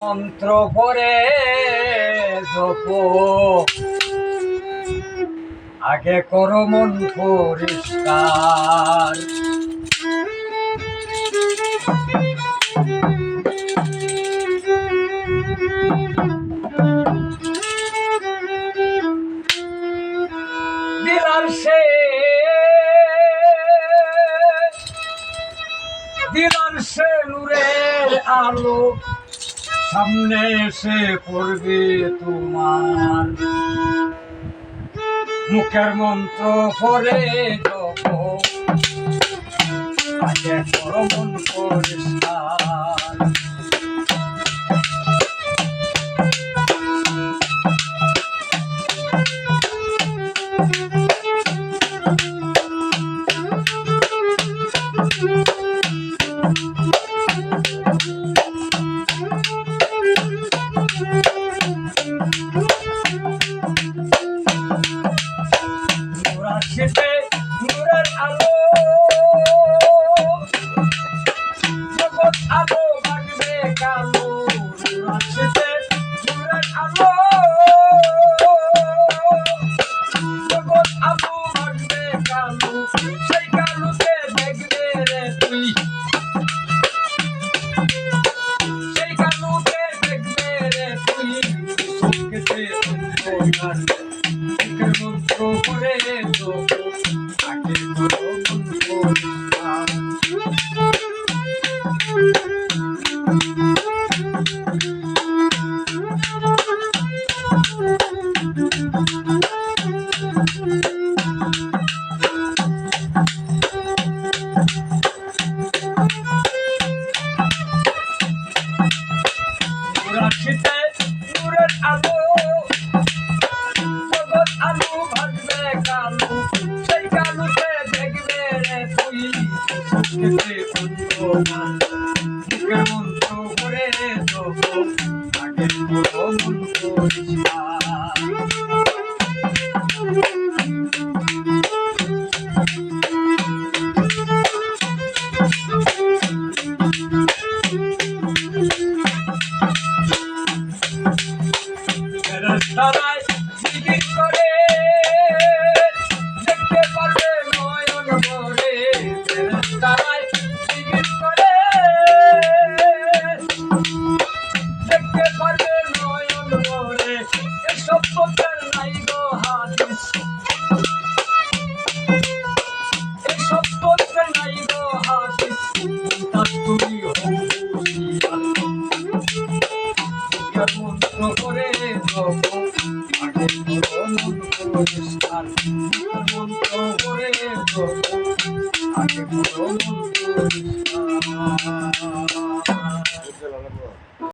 মন্ত্র পরে জপ আগে করো মন পরিষ্কার। দিলার সে নূরের আলো সামনে এসে পড়বে তোমার। মুখের মন্ত্র পরে জপ আগে করো মন পরিষ্কার। নূরের আলো জগৎ আলো ভাগবে কালো। নূরের আলো জগৎ আলো ভাগবে কালো। সেই কালোতে দেখবে রে তুই, সেই কালোতে দেখবে রে তুই চোখেতে অন্ধকার। মুখের মন্ত্র করে আগে করো মন পরিষ্কার। নূরের আলো জগৎ আলো ভাগবে কালো। সেই কালোতে দেখবে রে তুই চোখেতে অন্ধকার। মুখের মন্ত্র করে জপ আগে করো মন পরিষ্কার। ফেরেশতারাই জিকির করে দেখতে পারবে নয়ন ভরে। ফেরেশতারাই জিকির করে দেখতে পারবে নয়ন ভরে। এসব পথের নাই গো হাদিস, এসব পথের নাই গো হাদিস। তা তুমি মন্ত্র করে জপ আগে করো মন পরিষ্কার। মন্ত্র করে জপ আগে করো মন পরিষ্কার।